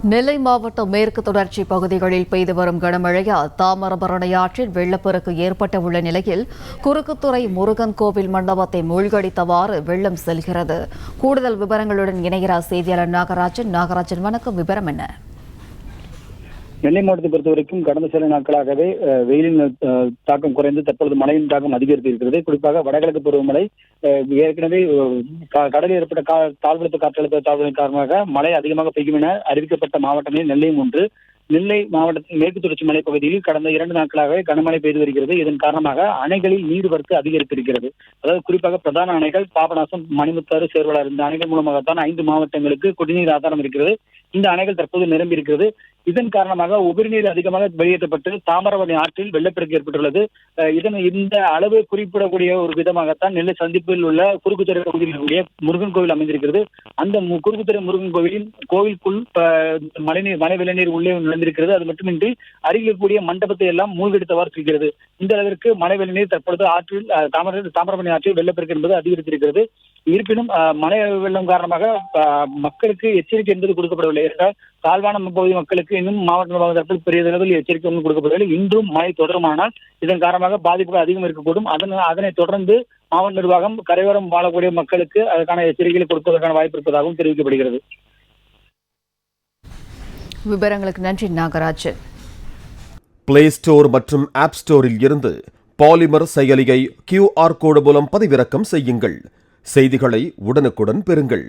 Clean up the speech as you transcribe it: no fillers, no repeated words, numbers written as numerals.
நெல்லை மாவட்டம் மேற்கு தொடர்ச்சி பகுதிகளில் பெய்து வரும் கனமழையால் தாமிரபரணி ஆற்றில் வெள்ளப்பெருக்கு ஏற்பட்டுள்ள நிலையில் குறுக்குத்துறை முருகன் கோவில் மண்டபத்தை மூழ்கடித்தவாறு வெள்ளம் செல்கிறது. கூடுதல் விவரங்களுடன் இணைகிறார் செய்தியாளர் நாகராஜன். வணக்கம், விவரம் என்ன? நெல்லை மாவட்டத்தை பொறுத்தவரைக்கும் கடந்த சில நாட்களாகவே வெயிலின் தாக்கம் குறைந்து தற்பொழுது மழையின் தாக்கம் அதிகரித்து இருக்கிறது. குறிப்பாக வடகிழக்கு பருவமழை ஏற்கனவே கடலில் ஏற்பட்ட தாழ்வழுத்த காற்றழுத்த தாழ்வு காரணமாக மழை அதிகமாக பெய்யும் என அறிவிக்கப்பட்ட மாவட்டங்களில் நெல்லையும் ஒன்று. நெல்லை மாவட்டத்தின் மேற்கு தொடர்ச்சி மலைப்பகுதியில் கடந்த 2 நாட்களாகவே கனமழை பெய்து வருகிறது. இதன் காரணமாக அணைகளில் நீர்வரத்து அதிகரித்திருக்கிறது. அதாவது குறிப்பாக பிரதான அணைகள் பாபநாசம், மணிமுத்தாறு, சேர்வலாறு இந்த அணைகள் மூலமாகத்தான் 5 மாவட்டங்களுக்கு குடிநீர் ஆதாரம் இருக்கிறது. இந்த அணைகள் தற்போது நிரம்பி இருக்கிறது. இதன் காரணமாக உபரிநீர் அதிகமாக வெளியேற்றப்பட்டு தாமிரபரணி ஆற்றில் வெள்ளப்பெருக்கு ஏற்பட்டுள்ளது. இந்த அளவு குறிப்பிடக்கூடிய ஒரு விதமாகத்தான் நெல்லை சந்திப்பில் உள்ள குறுக்குத்துறை பகுதியில் இருக்கக்கூடிய முருகன் கோவில் அமைந்திருக்கிறது. அந்த குறுக்குத்துறை முருகன் கோவிலின் கோவிலுக்குள் மழை வெள்ளநீர் உள்ளே நுழைந்திருக்கிறது. அது மட்டுமின்றி அருகில் இருக்கக்கூடிய மண்டபத்தை எல்லாம் மூழ்கடித்தவாறு செல்கிறது. இந்த அளவிற்கு மழை வெள்ளநீர் தற்பொழுது ஆற்றில் தாமிரபரணி ஆற்றில் வெள்ளப்பெருக்கு என்பது அதிகரித்திருக்கிறது. இருப்பினும் மழை வெள்ளம் காரணமாக மக்களுக்கு எச்சரிக்கை என்பது கொடுக்கப்படவில்லை. தாழ்வான பகுதி மக்களுக்கு இன்னும் மாவட்ட நிர்வாக தரப்பில் பெரிய அளவில் எச்சரிக்கை ஒன்றும் கொடுக்கப்படவில்லை. இன்றும் மழை தொடருமானால் இதன் காரணமாக பாதிப்புகள் அதிகம் இருக்கக்கூடும். அதனைத் தொடர்ந்து மாவட்ட நிர்வாகம் கரையோரம் வாழக்கூடிய மக்களுக்கு அதற்கான எச்சரிக்கைகளை கொடுப்பதற்கான வாய்ப்பு இருப்பதாகவும் தெரிவிக்கப்படுகிறது. விவரங்களுக்கு நன்றி நாகராஜன். பிளே ஸ்டோர் மற்றும் ஆப் ஸ்டோரில் இருந்து பாலிமர் செயலியை QR கோடு மூலம் பதிவிறக்கம் செய்யுங்கள். செய்திகளை உடனுக்குடன் பெறுங்கள்.